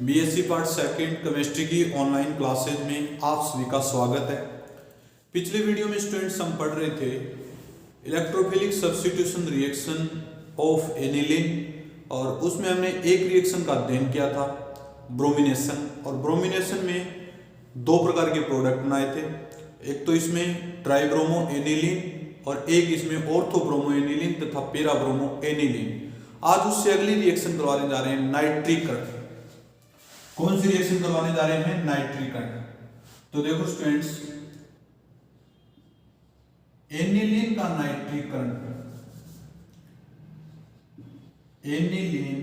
BSc part second chemistry की online classes में आप सभी का स्वागत है। पिछले वीडियो में स्टूडेंट्स हम पढ़ रहे थे electrophilic substitution reaction of aniline और उसमें हमने एक रिएक्शन का अध्ययन किया था ब्रोमिनेशन। और ब्रोमिनेशन में दो प्रकार के प्रोडक्ट बनाए थे, एक तो इसमें ट्राइब्रोमो एनिलीन और एक इसमें ऑर्थोब्रोमो एनिलीन तथा पैराब्रोमो एनिलीन। आज उससे अगली रिएक्शन करवाने जा रहे हैं नाइट्रीकरण। कौन सी रिएक्शन करवाने जा रहे हैं? नाइट्रीकरण। तो देखो स्टूडेंट्स, एनिलीन का नाइट्रीकरण, एनिलीन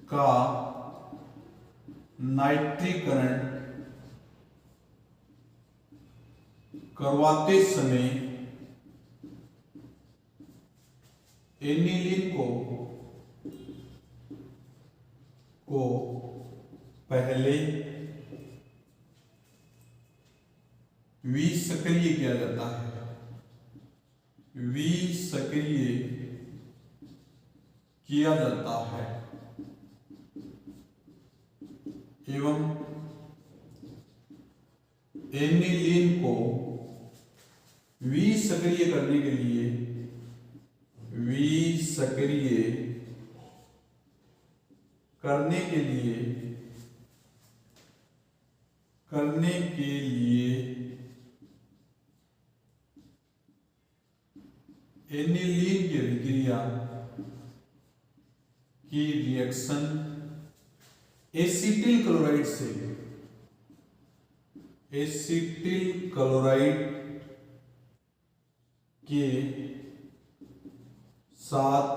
का नाइट्रीकरण करवाते समय एनिलीन को पहले विसक्रिय किया जाता है, विसक्रिय किया जाता है एवं एनिलीन को विसक्रिय करने के लिए एनिलीन की अभिक्रिया की रिएक्शन एसिटिल क्लोराइड के साथ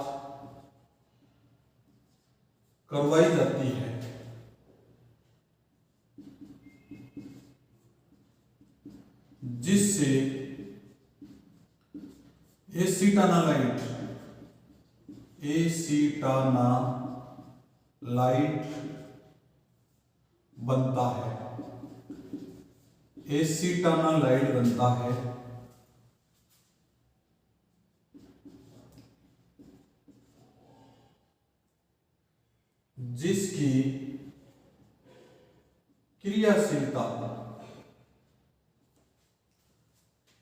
करवाई जाती है, जिससे एसिटानालाइट बनता है, एसिटानालाइट बनता है। जिसकी क्रियाशीलता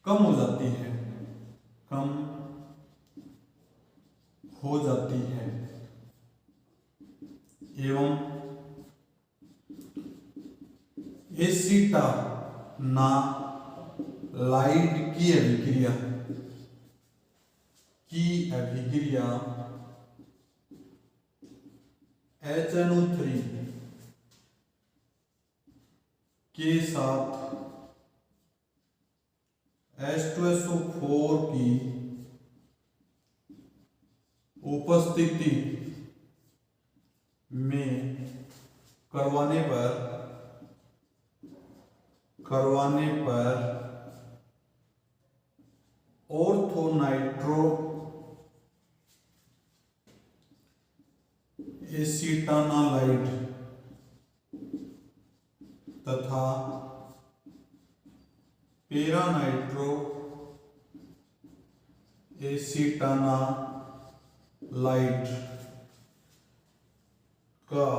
कम हो जाती है एवं एसिटानालाइट की अभिक्रिया HNO3 के साथ H2SO4 की उपस्थिति में करवाने पर ऑर्थोनाइट्रो एसिटानालाइट तथा पैरानाइट्रो एसिटानालाइट का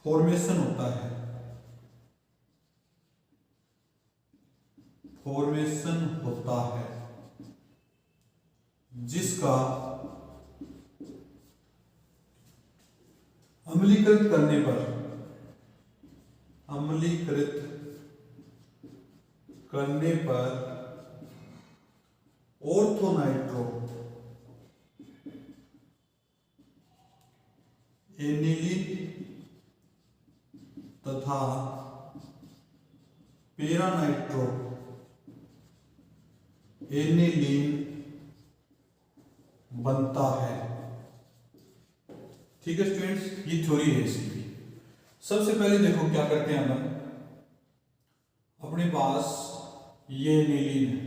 फॉर्मेशन होता है, जिसका अम्लीकृत करने पर ऑर्थोनाइट्रो एनिलीन तथा पैरानाइट्रो एनिलीन बनता है। ठीक है स्टूडेंट्स, ये थ्योरी है इसकी। सबसे पहले देखो क्या करते हैं हम, अपने पास ये एनिलीन है।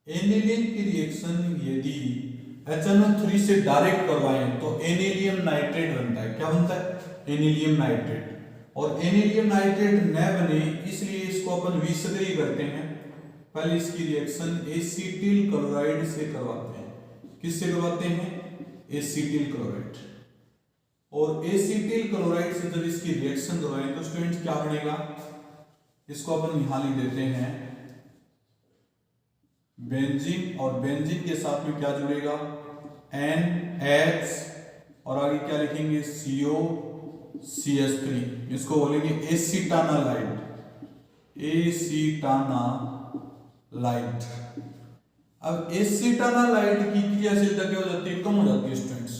एनिलीन की रिएक्शन यदि HNO3 से डायरेक्ट करवाएं तो एनिलियम नाइट्रेट बनता है। क्या बनता है? एनिलियम नाइट्रेट। और एनिलियम नाइट्रेट न बने इसलिए इसको अपन विसक्रिय करते हैं। पहले इसकी रिएक्शन एसिटिल क्लोराइड से करवाते हैं। किससे करवाते हैं? Acetyl chloride. और एसिटिल क्लोराइड से जब इसकी रिएक्शन करवाएं तो स्टूडेंट्स क्या बनेगा, इसको अपन यहां लिख देते हैं बेंजीन, और बेंजीन के साथ में क्या जुड़ेगा NH, और आगे क्या लिखेंगे COCH3, इसको बोलेंगे एसिटानालाइड, एसिटानालाइड। अब एसिटानालाइड की क्रियाशीलता क्या हो जाती है, कम हो जाती है स्टूडेंट्स।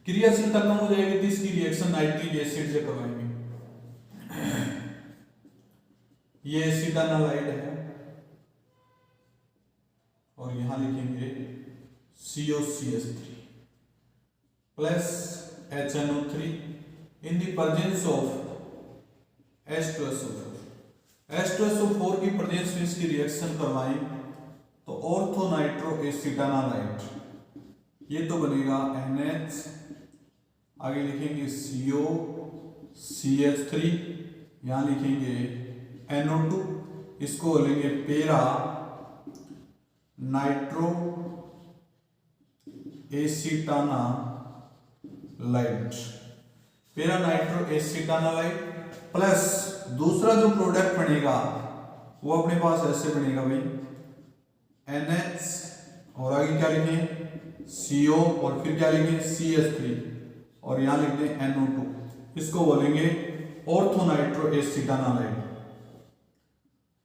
क्रियाशीलता कम हो जाएगी तो इसकी रिएक्शन नाइट्रिक एसिड से करवाएंगे। ये एसिटानालाइड है और यहां लिखेंगे COCH3 plus HNO3 in the presence of H2SO4। H2SO4 की प्रेजेंस में इसकी रिएक्शन करवाएं तो ऑर्थो नाइट्रो एसिटानालाइड, ये तो बनेगा NH, आगे लिखेंगे COCH3, यहां लिखेंगे NO2, इसको बोलेंगे पेरा nitro acetanilide, para nitro एसिटानालाइड। Plus दूसरा जो प्रोडक्ट बनेगा वो अपने पास ऐसे बनेगा भाई NH, और आगे क्या लिखें CO, और फिर क्या लिखें CH3, और यहां लिख दें NO2, इसको बोलेंगे ortho nitro acetanilide,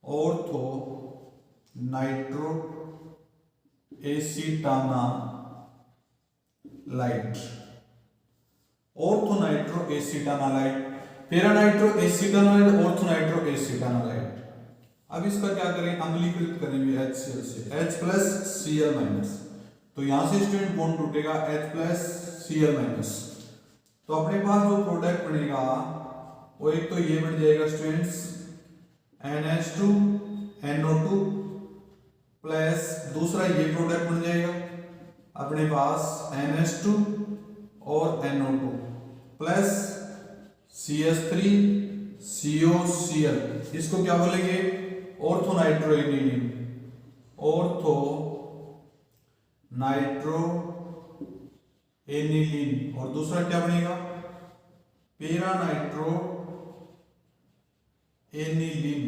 ortho nitro acetanilide, ortho nitro acetanilide, para nitro acetanilide, ortho nitro acetanilide. अब इसका क्या करें, अम्लीकृत करेंगे HCl से, H प्लस Cl माइनस, तो यहां से स्टूडेंट बॉन्ड टूटेगा H प्लस Cl माइनस, तो अपने पास जो प्रोडक्ट बनेगा वो एक तो ये बन जाएगा स्टूडेंट्स NH2 NO2, प्लस दूसरा ये प्रोडक्ट बन जाएगा अपने पास NH2 और NO2 प्लस CH3 COCl, इसको क्या बोलेंगे ortho nitro aniline, ortho nitro aniline, और दूसरा क्या बनेगा पेरा नाइट्रो एनिलीन,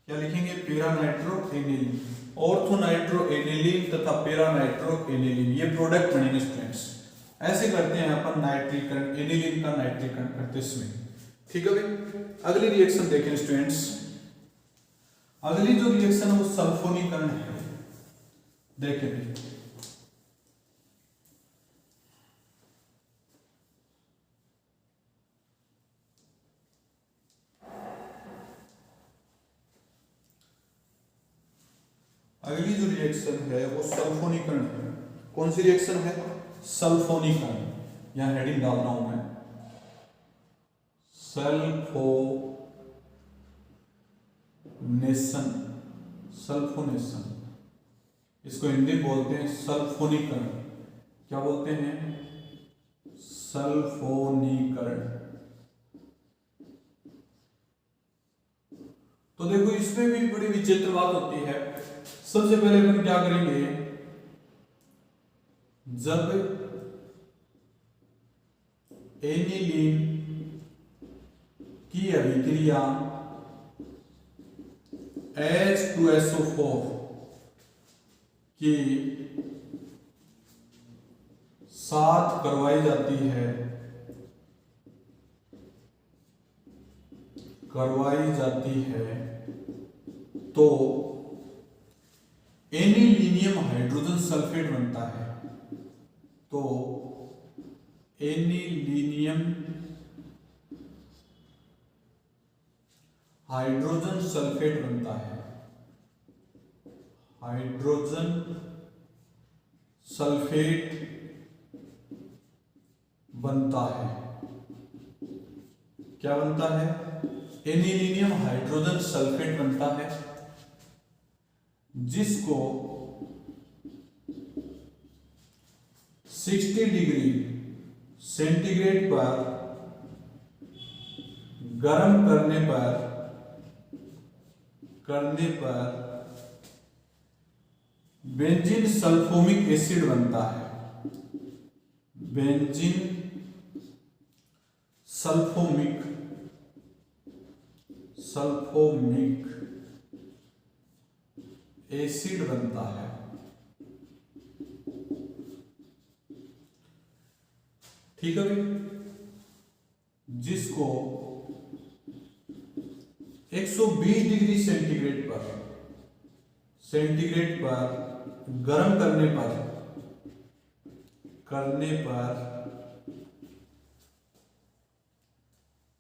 क्या लिखेंगे पेरा nitro aniline, ortho nitro aniline तथा पेरा नाइट्रो एनिलीन, ये प्रोडक्ट बनेंगे स्टूडेंट्स। ऐसे करते हैं अपन नाइट्रीकरण, एनिलीन का नाइट्रीकरण करते इसमें, ठीक है भाई। अगली रिएक्शन देखें स्टूडेंट्स, अगली जो रिएक्शन है वो सल्फोनीकरण है। देखें भाई, अगली जो रिएक्शन है वो सल्फोनीकरण है। कौन सी रिएक्शन है, सल्फोनीकरण, यहां हेडिंग डाल रहा हूं मैं, सल्फोनेशन, सल्फोनेशन, इसको हिंदी बोलते हैं सल्फोनीकरण। क्या बोलते हैं, सल्फोनीकरण। तो देखो इसमें भी बड़ी विचित्र बात होती है। सबसे पहले अपन क्या करेंगे, जब एनिलीन की अभिक्रिया H2SO4 के साथ करवाई जाती है, तो एनिलीनियम हाइड्रोजन सल्फेट बनता है, तो एनिलीनियम हाइड्रोजन सल्फेट बनता है, हाइड्रोजन सल्फेट बनता है। क्या बनता है, एनिलीनियम हाइड्रोजन सल्फेट बनता है, जिसको 60 डिग्री सेंटीग्रेड पर गर्म करने पर बेंजीन सल्फोमिक एसिड बनता है। बेंजीन सल्फोनिक एसिड बनता है। ठीक है भाई, जिसको 120 डिग्री सेंटीग्रेड पर गर्म करने पर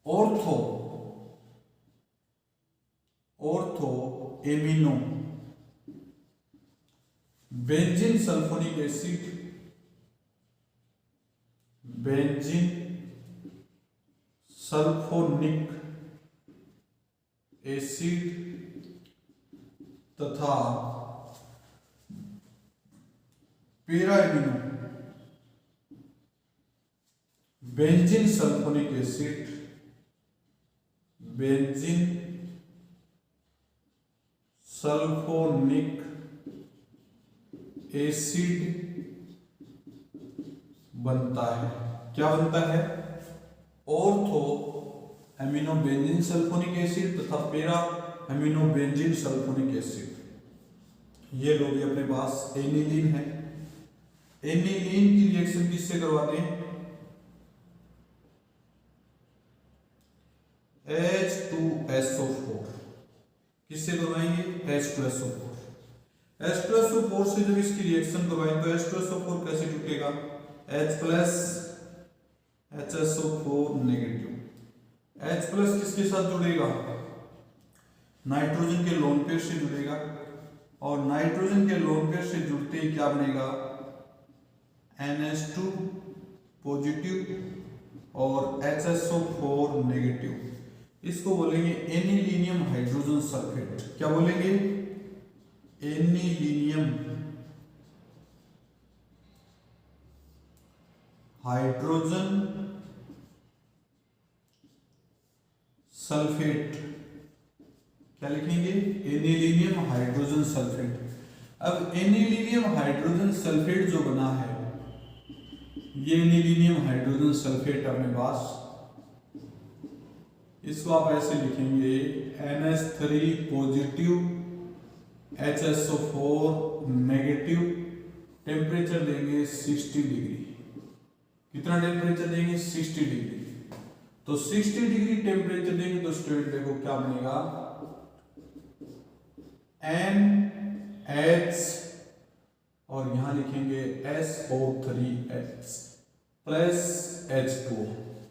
ortho amino benzene sulphonic acid तथा para amino benzene sulphonic acid बनता है। क्या बनता है? Ortho amino benzene sulphonic acid तथा para amino benzene sulphonic acid. ये लोग अपने पास एनिलीन है। एनिलीन की रिएक्शन किससे करवाते हैं? H2SO4। किससे करवाएंगे? H2SO4। H2SO4 से जब इसकी रिएक्शन करवाएंगे तो H2SO4 कैसे जुटेगा? H plus HSO4 negative. H plus किसके साथ जुड़ेगा? नाइट्रोजन के लोन पेयर से जुड़ेगा, और नाइट्रोजन के लोन पेयर से जुड़ते ही क्या बनेगा? NH2 पॉजिटिव और HSO4 नेगेटिव। इसको बोलेंगे एनिलीनियम हाइड्रोजन सल्फेट। क्या बोलेंगे? Anilinium hydrogen sulphate. क्या लिखेंगे? Anilinium hydrogen sulphate. अब एनिलीनियम हाइड्रोजन सल्फेट जो बना है, ये एनिलीनियम हाइड्रोजन सल्फेट अपने पास, इसको आप ऐसे लिखेंगे NH3 positive HSO4 negative. Temperature देंगे 60 डिग्री। कितना टेम्परेचर देंगे? 60 डिग्री। तो 60 डिग्री टेम्परेचर देंगे तो स्टूडेंट देखो क्या बनेगा? NH और यहां लिखेंगे SO3H प्लस H2।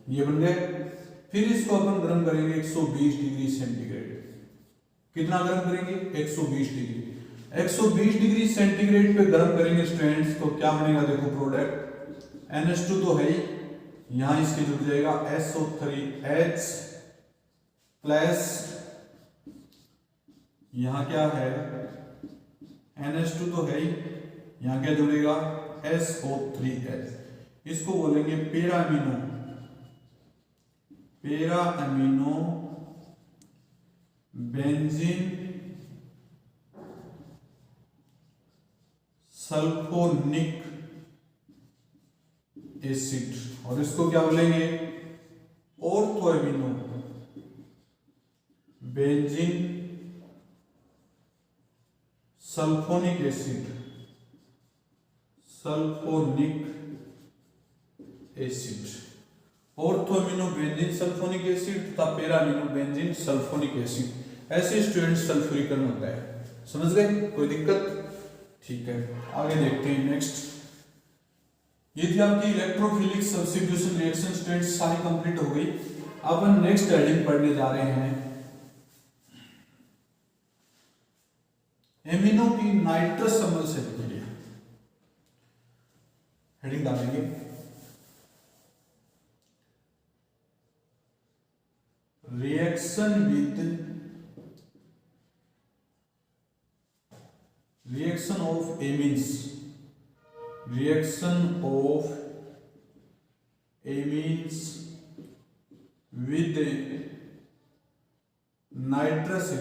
ये बन गए। फिर इसको अपन गर्म करेंगे 120 डिग्री सेंटीग्रेड। कितना गर्म करेंगे? 120 डिग्री। 120 डिग्री सेंटीग्रेड पे गर्म करेंगे स्टूडेंट्स, तो क्या बनेगा? देखो प्रोडक्ट NH2 तो है ही, यहां इसके जुड़ जाएगा SO3H प्लस यहां क्या है? NH2 तो है ही, यहां क्या जुड़ेगा? SO3H। इसको बोलेंगे para amino benzene sulphonic acid. और इसको क्या बोलेंगे? Ortho amino benzene sulphonic acid ortho amino benzene sulphonic acid तथा para amino benzene sulphonic acid. ऐसे स्टूडेंट सल्फ्यूरिकरण होता है। समझ गए? कोई दिक्कत? ठीक है, आगे देखते हैं नेक्स्ट। ये थी आपकी इलेक्ट्रोफिलिक सब्स्टिट्यूशन रिएक्शन स्टूडेंट्स, सारी कंप्लीट हो गई। अब हम नेक्स्ट हेडिंग पढ़ने जा रहे हैं एमिनो की नाइट्रस समूह से प्रक्रिया। हेडिंग डालेंगे reaction of amines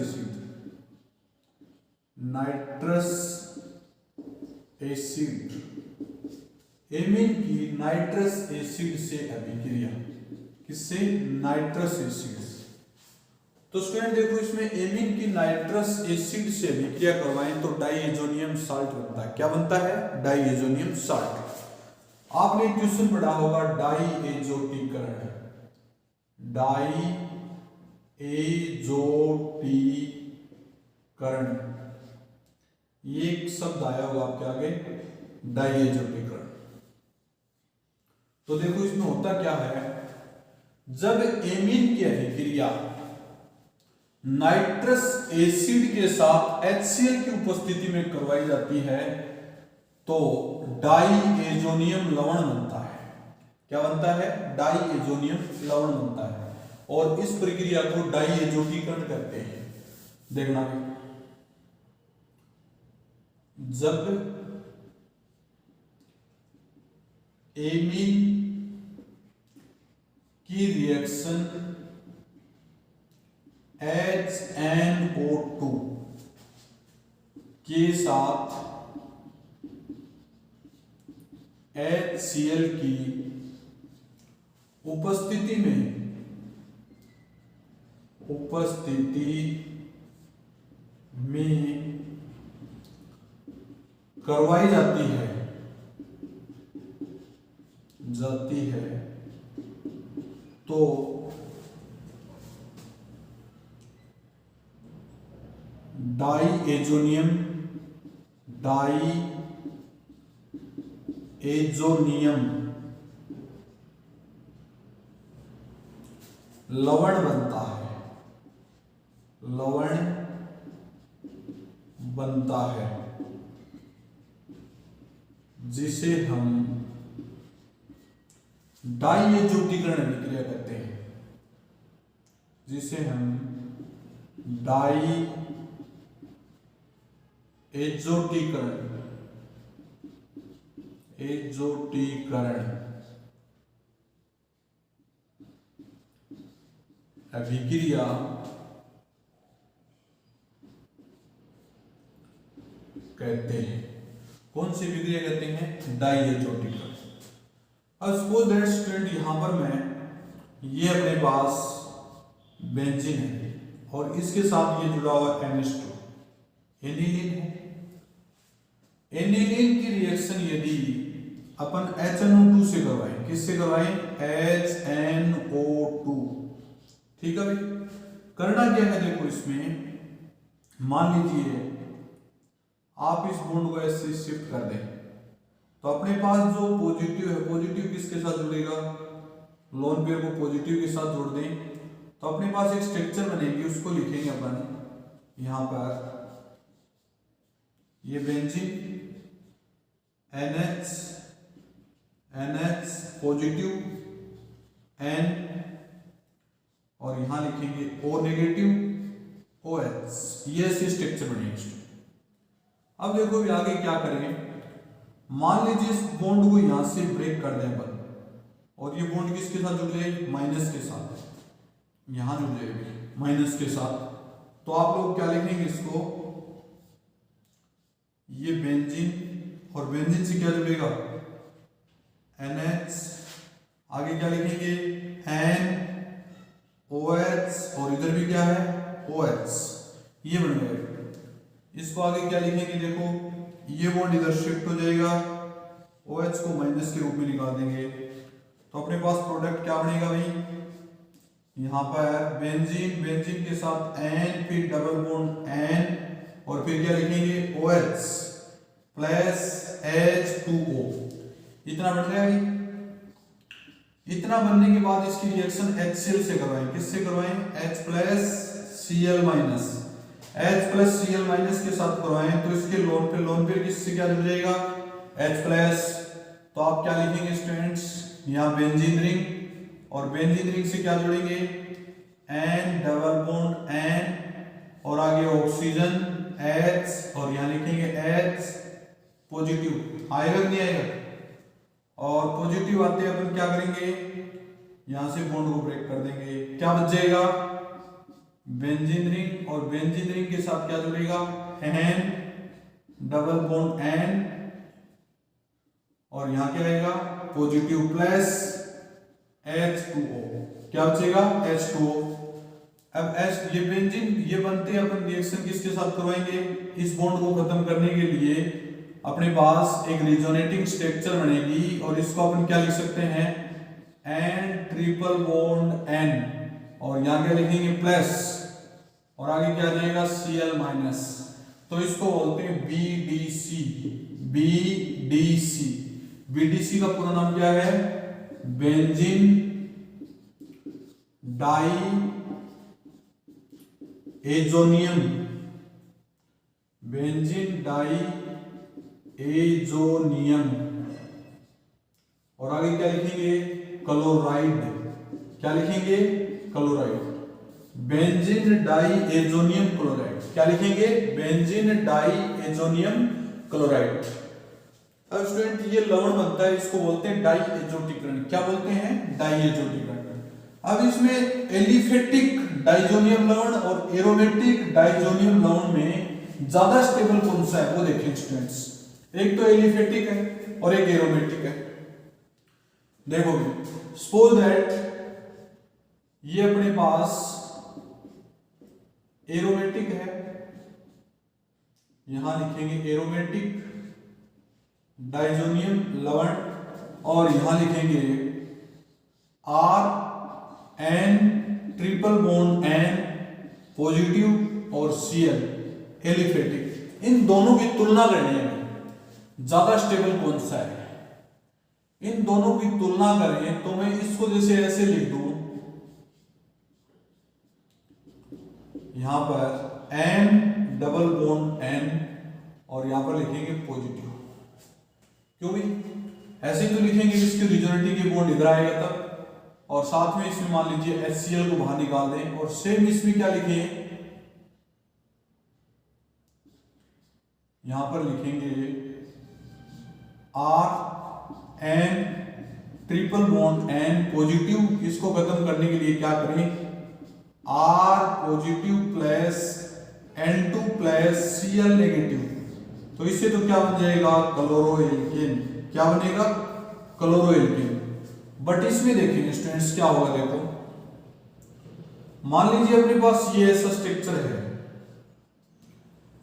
with nitrous acid amine की नाइट्रस एसिड से अभिक्रिया, किससे? Nitrous acid. तो स्टूडेंट देखो इसमें एमीन की नाइट्रस एसिड से अभिक्रिया करवाएं तो डाइएजोनियम साल्ट बनता है। क्या बनता है? Diazonium salt. आपने एक क्वेश्चन पढ़ा होगा डाइएजोटीकरण, डाइएजोटीकरण, ये एक शब्द आया होगा आपके आगे, डाइएजोटीकरण। तो देखो इसमें होता क्या है, जब एमीन की अभिक्रिया नाइट्रस एसिड के साथ HCl की उपस्थिति में करवाई जाती है तो डाइएजोनियम लवण बनता है। क्या बनता है? डाइएजोनियम लवण बनता है और इस प्रक्रिया को डाइएजोटीकरण कहते हैं। देखना जब एमीन की रिएक्शन HNO2 के साथ HCl की उपस्थिति में करवाई जाती है तो डाइएजोनियम लवण बनता है जिसे हम डाइएजोटीकरण अभिक्रिया कहते हैं, जिसे हम डाइएजोटीकरण अभिक्रिया कहते हैं। कौन सी अभिक्रिया कहते हैं? डाइएजोटीकरण। अब सपोज दैट स्टूडेंट यहां पर मैं ये अपने पास बेंजीन है और इसके साथ ये जुड़ा हुआ NH2 एनिलीन है। एनिलीन की रिएक्शन यदि अपन HNO2 से करवाएं, किससे करवाएं? HNO2। ठीक है भाई, करना क्या है देखो इसमें, मान लीजिए आप इस बॉन्ड को ऐसे शिफ्ट कर दें तो अपने पास जो पॉजिटिव है, पॉजिटिव किसके साथ जुड़ेगा? लोन पेयर को पॉजिटिव के साथ जोड़ दें तो अपने पास एक स्ट्रक्चर बनेगी, उसको लिखेंगे अपन यहां पर, ये बेंजीन NH पॉजिटिव N और यहां लिखेंगे O नेगेटिव OH, ये ऐसी स्ट्रक्चर बनेगी। अब देखो भी आगे क्या करेंगे, मान लीजिए इस बॉन्ड को यहां से ब्रेक कर दें अपन और ये बॉन्ड किसके साथ जुड़ जाएगी? माइनस के साथ, यहां जुड़ जाएगी माइनस के साथ। तो आप लोग क्या लिखेंगे इसको, ये बेंजीन और बेंजीन से क्या जुड़ेगा? NH, आगे क्या लिखेंगे? NOH और इधर भी क्या है? OH, ये बन गया। इसको आगे क्या लिखेंगे देखो, ये बॉन्ड इधर शिफ्ट हो जाएगा, OH को माइनस के रूप में निकाल देंगे तो अपने पास प्रोडक्ट क्या बनेगा भाई? यहां पर बेंजीन के साथ N, फिर डबल बॉन्ड N और फिर क्या लिखेंगे? OH plus H2O। इतना बन गया भाई। इतना बनने के बाद इसकी रिएक्शन HCl से करवाएं, किससे करवाएं? H प्लस Cl माइनस के साथ करवाएं तो इसके लोन पे किससे क्या जुड़ जाएगा? H plus. तो आप क्या लिखेंगे स्टूडेंट्स, यहाँ बेंजीन रिंग और बेंजीन रिंग से क्या जोड़ेंगे? N डबल बॉन्ड N और आगे ऑक्सीजन H और यहाँ लिखेंगे H पॉजिटिव। आएगा नहीं आएगा? और पॉजिटिव आते हैं अपन क्या करेंगे, यहां से बॉन्ड को ब्रेक कर देंगे, क्या बच जाएगा? बेंजीन रिंग और बेंजीन रिंग के साथ क्या जुड़ेगा? N डबल बॉन्ड N और यहाँ क्या आएगा पॉजिटिव प्लस H2O, क्या बचेगा H2O। अब ये बेंजीन ये बनते हैं, अपन रिएक्शन किसके साथ करवाएंगे, इस बॉन्ड को खत्म करने के लिए अपने पास एक रिजोनेटिंग स्ट्रक्चर बनेगी और इसको अपन क्या लिख सकते हैं N ट्रिपल बॉन्ड N, और यहाँ क्या लिखेंगे प्लस, और आगे क्या आ जाएगा Cl माइनस, तो इसको बोलते हैं BDC। BDC का पूरा नाम क्या है, benzene diazonium, benzene diazonium, और आगे क्या लिखेंगे क्लोराइड, क्या लिखेंगे chloride, benzene diazonium chloride, क्या लिखेंगे बेंजीन डाई एजोनियम क्लोराइड। अब स्टूडेंट ये लवण बनता है, इसको बोलते हैं डाई एजोटीकरण, क्या बोलते हैं डाई एजोटीकरण। अब इसमें एलिफेटिक डाइजोनियम लवण और एरोमेटिक डाइजोनियम लवण में ज्यादा स्टेबल कौन सा है वो देखें स्टूडेंट्स, एक तो एलिफेटिक है और एक एरोमेटिक है। देखोगे सपोज दैट ये अपने पास एरोमेटिक है, यहां लिखेंगे एरोमेटिक डाइजोनियम लवण, और यहां लिखेंगे RN triple bond N positive और Cl एलिफेटिक। इन दोनों की तुलना करनी है, ज्यादा स्टेबल कौन सा है, इन दोनों की तुलना करें तो मैं इसको जैसे ऐसे लिख दूं, यहां पर N डबल बॉन्ड N और यहां पर लिखेंगे पॉजिटिव, क्यों भी ऐसे तो लिखेंगे इसकी रिजोनेटिंग की बॉन्ड इधर आएगा तब, और साथ में इसमें मान लीजिए HCl को बाहर निकाल दें, और सेम इसमें क्या लिखें, यहां पर लिखेंगे RN triple bond N positive, इसको खत्म करने के लिए क्या करें R positive plus N2 plus Cl negative, तो इससे तो क्या बन जाएगा क्लोरोएल्केन, क्या बनेगा क्लोरोएल्केन। बट इसमें देखेंगे स्टूडेंट्स क्या होगा, देखो मान लीजिए अपने पास ये ऐसा स्ट्रक्चर है,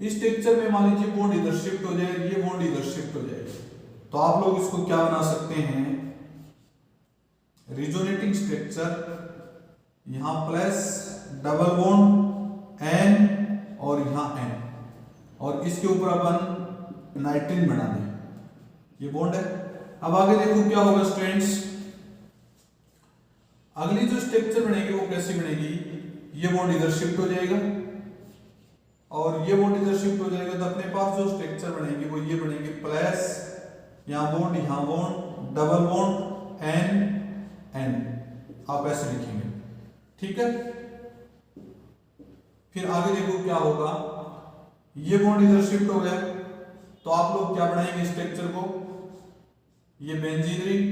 इस स्ट्रक्चर में मान लीजिए बॉन्ड इधर शिफ्ट हो जाए, ये बॉन्ड इधर शिफ्ट हो जाए, तो आप लोग इसको क्या बना सकते हैं रिजोनेटिंग स्ट्रक्चर, यहां प्लस डबल बॉन्ड N और यहां N, और इसके ऊपर अपन नाइट्रीन बना दें, ये बॉन्ड है। अब आगे देखो क्या होगा स्टूडेंट्स, अगली जो स्ट्रक्चर बनेगी वो कैसी बनेगी, ये बॉन्ड इधर शिफ्ट हो जाएगा और ये बॉन्ड इधर शिफ्ट हो जाएगा, तो अपने पास जो स्ट्रक्चर बनेगी वो ये बनेगी प्लस यहां bond double bond N N, आप ऐसे लिखेंगे, ठीक है। फिर आगे देखो क्या होगा, ये बॉन्ड इधर शिफ्ट हो गया, तो आप लोग क्या बनाएंगे स्ट्रक्चर को, ये बेंजीन रिंग,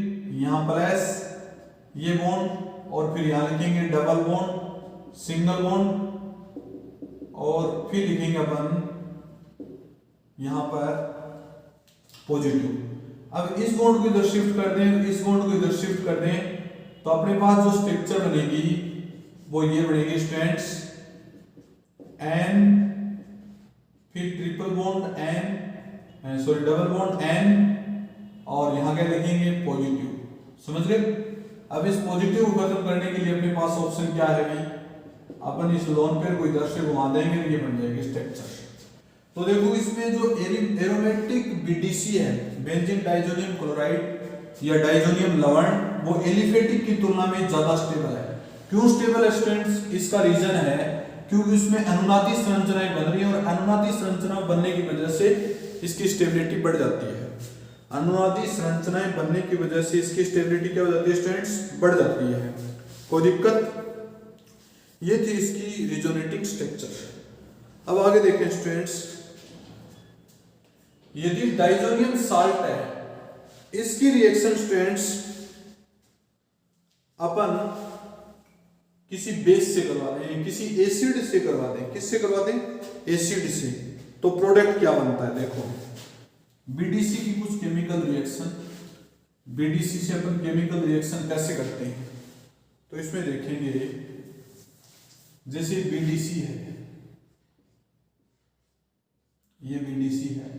यहां प्लस ये बॉन्ड, और फिर यहां लिखेंगे डबल बॉन्ड सिंगल बॉन्ड, और फिर लिखेंगे अपन यहां पर पॉजिटिव। अब इस बॉन्ड को इधर शिफ्ट कर दें, इस बॉन्ड को इधर शिफ्ट कर दें, तो अपने पास जो स्ट्रक्चर बनेगी वो ये बनेगी स्टूडेंट्स N, फिर triple bond N, sorry double bond N, और यहां क्या लिखेंगे पॉजिटिव, समझ रहे। अब इस पॉजिटिव को खत्म करने के लिए अपने पास ऑप्शन क्या है भाई, अपन इस लोन पेयर को इधर से घुमा देंगे, ये बन जाएगी स्ट्रक्चर। तो देखो इसमें जो एरोमेटिक BDC है, बेंजीन डाइजोनियम क्लोराइड या डाइजोनियम लवण, वो एलिफेटिक की तुलना में ज्यादा स्टेबल है। क्यों स्टेबल है स्टूडेंट्स, इसका रीजन है क्योंकि उसमें अनुनादी संरचनाएं बन रही है, और अनुनादी संरचना बनने की वजह से इसकी स्टेबिलिटी बढ़ जाती है। अनुनादी संरचनाएं बनने की वजह से इसकी स्टेबिलिटी क्या हो जाती है स्टूडेंट्स, बढ़ जाती है, कोई दिक्कत। ये थी इसकी रिजोनेटिंग स्ट्रक्चर। अब आगे देखें स्टूडेंट्स, यदि डाइजोनियम साल्ट है, इसकी रिएक्शन स्टूडेंट्स अपन किसी बेस से करवा दें, किसी एसिड से करवा दें, किससे करवा दें, एसिड से, तो प्रोडक्ट क्या बनता है, देखो BDC की कुछ केमिकल रिएक्शन, बीडीसी से अपन केमिकल रिएक्शन कैसे करते हैं, तो इसमें देखेंगे जैसे बीडीसी है, ये बीडीसी है,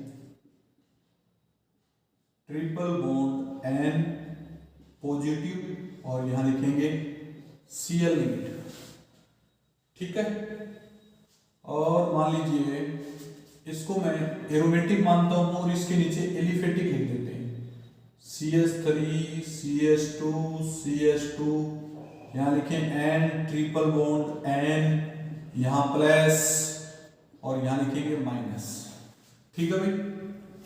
ट्रिपल बॉन्ड एन पॉजिटिव और यहां लिखेंगे Cl नेगेटिव, ठीक है। और मान लीजिए इसको मैं एरोमेटिक मानता हूं और इसके नीचे एलिफेटिक लिख देते हैं, CH3 CH2 CH2, यहां लिखें N ट्रिपल बॉन्ड N, यहां प्लस और यहां लिखेंगे माइनस, ठीक है भाई।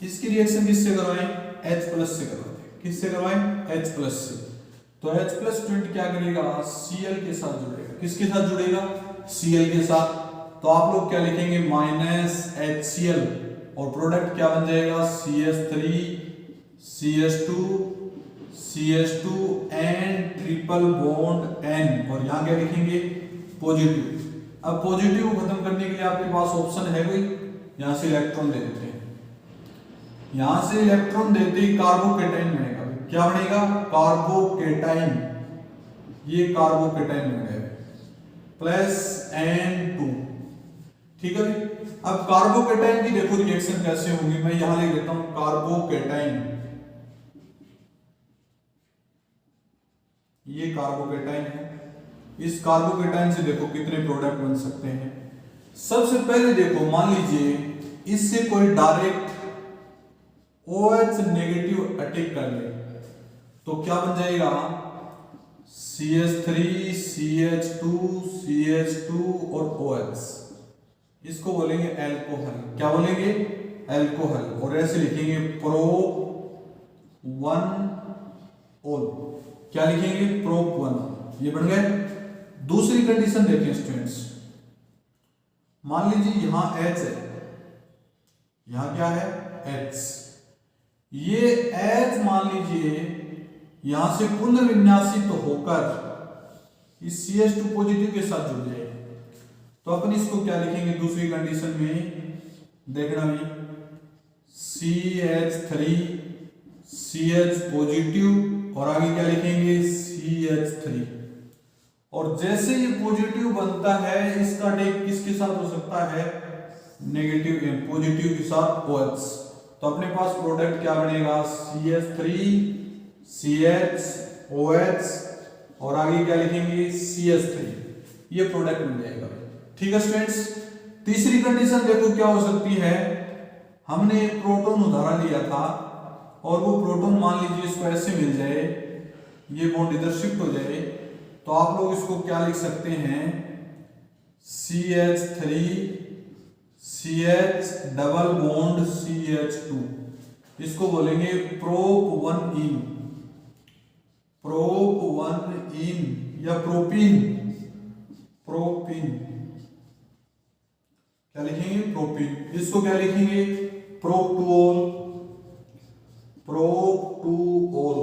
इसकी रिएक्शन किससे करवाएं, H प्लस से करवाते हैं, किससे करवाएं, H प्लस से। तो H प्लस स्टूडेंट क्या करेगा, Cl के साथ जुड़ेगा, किसके साथ जुड़ेगा, Cl के साथ। तो आप लोग क्या लिखेंगे, माइनस HCl और प्रोडक्ट क्या बन जाएगा, CH3 CH2 CH2 N triple bond N और यहां क्या लिखेंगे, पॉजिटिव। अब पॉजिटिव को खत्म करने के लिए आपके पास ऑप्शन है कोई, यहां से इलेक्ट्रॉन दे देते हैं, यहां से इलेक्ट्रॉन देते ही कार्बोकेटाइन बनेगा, क्या बनेगा, कार्बोकेटाइन, ये कार्बोकेटाइन बन गया प्लस N2, ठीक है। अब कार्बोकेटाइन की देखो रिएक्शन कैसे होगी, मैं यहां लिख देता हूं कार्बोकेटाइन, ये कार्बोकेटाइन है। इस कार्बोकेटाइन से देखो कितने प्रोडक्ट बन सकते हैं। सबसे पहले देखो, मान लीजिए इससे कोई डायरेक्ट OH नेगेटिव अटैक कर ले तो क्या बन जाएगा, CH3 CH2 CH2 और OH, इसको बोलेंगे एल्कोहल, क्या बोलेंगे, एल्कोहल। और ऐसे लिखेंगे प्रोप 1 ओल, क्या लिखेंगे, प्रोप 1, ये बन गए। दूसरी कंडीशन देखें स्टूडेंट्स, मान लीजिए यहां H है, यहां क्या है, H, ये H मान लीजिए यहां से पुनर्विन्यासित होकर इस CH2 पॉजिटिव के साथ जुड़ जाए, तो अपन इसको क्या लिखेंगे दूसरी कंडीशन में, देखना भी CH3 CH पॉजिटिव और आगे क्या लिखेंगे, CH3। और जैसे ये पॉजिटिव बनता है इसका अटैक किसके साथ हो सकता है, नेगेटिव पॉजिटिव के साथ OH, तो अपने पास प्रोडक्ट क्या बनेगा, CH3 CH OH और आगे क्या लिखेंगे, CH3, ये प्रोडक्ट बन जाएगा, ठीक है स्टूडेंट्स। तीसरी कंडीशन देखो क्या हो सकती है, हमने एक प्रोटॉन उदाहरण लिया था और वो प्रोटॉन मान लीजिए इसको ऐसे मिल जाए, ये बॉन्ड इधर शिफ्ट हो जाए, तो आप लोग इसको क्या लिख सकते हैं, CH3 CH double bond CH2, इसको बोलेंगे प्रोप 1 इन, प्रोप 1 इन या प्रोपीन, प्रोपीन क्या लिखेंगे, प्रोपीन। इसको क्या लिखेंगे, प्रोप 2 ओल, प्रोप 2 ओल।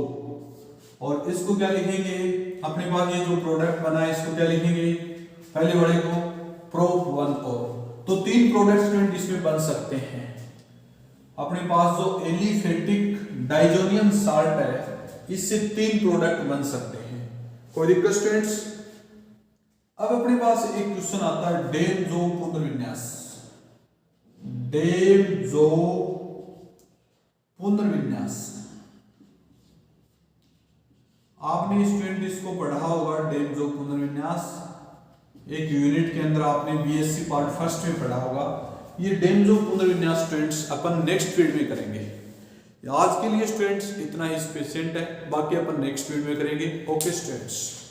और इसको क्या लिखेंगे, अपने पास ये जो प्रोडक्ट बना है इसको क्या लिखेंगे, पहले बड़े को प्रोप 1 ओल। तो 3 प्रोडक्ट स्टूडेंट इसमें बन सकते हैं। अपने पास जो एलिफेटिक डाइजोनियम साल्ट है इससे 3 प्रोडक्ट बन सकते हैं, कोई दिक्कत स्टूडेंट्स। अब अपने पास एक क्वेश्चन आता है डेमजो पुनर्विन्यास, डेमजो पुनर्विन्यास। आपने स्टूडेंट इसको पढ़ा होगा, डेमजो पुनर्विन्यास एक यूनिट के अंदर आपने बीएससी पार्ट फर्स्ट में पढ़ा होगा। ये डेमजो पुनर्विन्यास स्टूडेंट्स अपन नेक्स्ट पीरियड में करेंगे। आज के लिए स्टूडेंट्स इतना ही सफिशिएंट है, बाकी अपन नेक्स्ट पीरियड में करेंगे। Okay students.